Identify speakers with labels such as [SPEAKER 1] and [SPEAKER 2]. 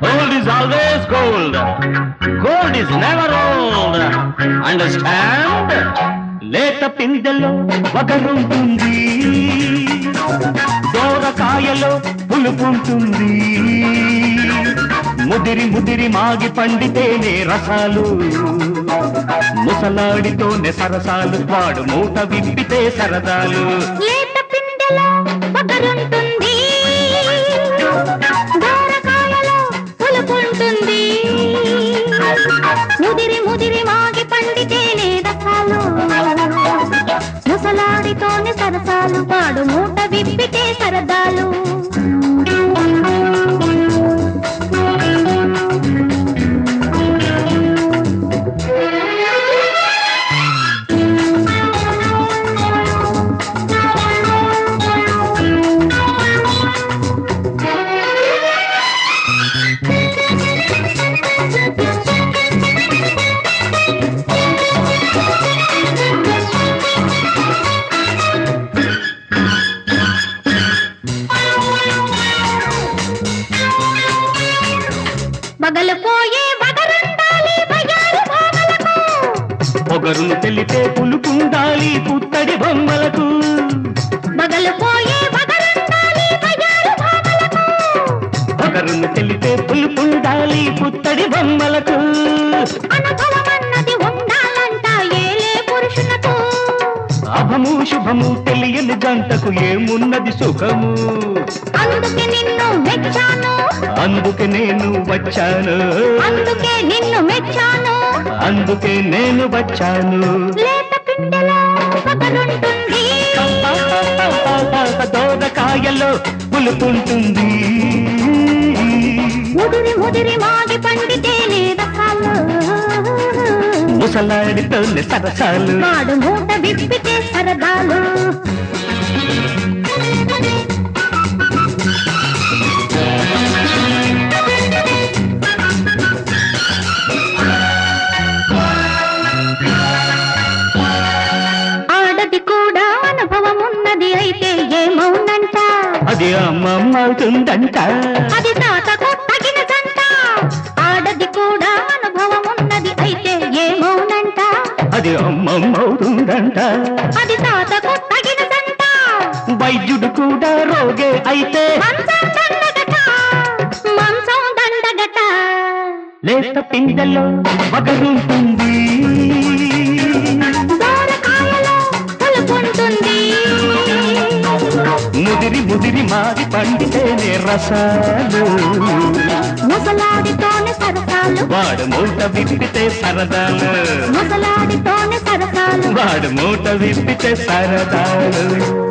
[SPEAKER 1] Gold is always gold. Gold is never old. Understand? లేత పిందెలో వగరుంటుంది, దోరకాయలో పులుపుంటుంది. ముదిరి ముదిరి మాగి పండితేనే రసాలు, ముసలాడితోనే సరసాలు. వాడు మూట విప్పితే సరదాలు.
[SPEAKER 2] లేత పిందెలో వగరుంటుంది, దోరకాయలో పులుపుంటుంది. ముదిరి ముదిరి మాగి పండితేనే రసాలు, ముసలాడితోనే సరసాలు. వాడు మూట విప్పితే సరదాలు. పగలపోయే వగరుండాలి వయ్యారి భామలకు,
[SPEAKER 1] పొగరును తెలిపే పులుపుండాలి పుత్తడి బొమ్మలకు.
[SPEAKER 2] పగలపోయే వగరుండాలి వయ్యారి భామలకు,
[SPEAKER 1] పొగరును తెలిపే పులుపుండాలి పుత్తడి బొమ్మలకు.
[SPEAKER 2] అనుభవమన్నది ఉండాలంట ఏలే పురుషులకు.
[SPEAKER 1] అభము శుభము తెలియని జంటకు ఏమున్నది సుఖము.
[SPEAKER 2] అందుకే నిన్ను మెచ్చాను,
[SPEAKER 1] అందుకే నేను వచ్చాను,
[SPEAKER 2] అందుకే నిన్ను మెచ్చాను.
[SPEAKER 1] అందుకే నేను వచ్చాను.
[SPEAKER 2] లేత పిందెలో వగరుంటుంది,
[SPEAKER 1] దోరకాయలో పులుపుంటుంది.
[SPEAKER 2] ముదిరి ముదిరి మాగి పండితేనే రసాలు,
[SPEAKER 1] ముసలాడితోనే సరసాలు.
[SPEAKER 2] వాడు మూట విప్పితే సరదాలు. ఆడది కూడా అనుభవం ఉన్నది అయితే ఏమవునంట,
[SPEAKER 1] అది అమ్మమ్మ అవుతుందంట,
[SPEAKER 2] అది తాతకు తగిన జంట. ఆడది కూడా అనుభవం ఉన్నది అయితే ఏమవునంట,
[SPEAKER 1] అది అమ్మమ్మ అవుతుందంట.
[SPEAKER 2] అది తాతకు తగిన జంట.
[SPEAKER 1] వైద్యుడు కూడా రోగే అయితే
[SPEAKER 2] మంచం దండగట, మంచం దండగట.
[SPEAKER 1] లేత పిందెలో వగరుంటుంది,
[SPEAKER 2] దోరకాయలో పులుపుంటుంది.
[SPEAKER 1] ముదిరి ముదిరి మారి పండితేనే రసాలు.
[SPEAKER 2] ముసలాడితోనే సరసాలు,
[SPEAKER 1] వాడు మూట విప్పితే సరదాలు.
[SPEAKER 2] ముసలాడితోనే సరసాలు.
[SPEAKER 1] వాడు మూట విప్పితే సరదాలు.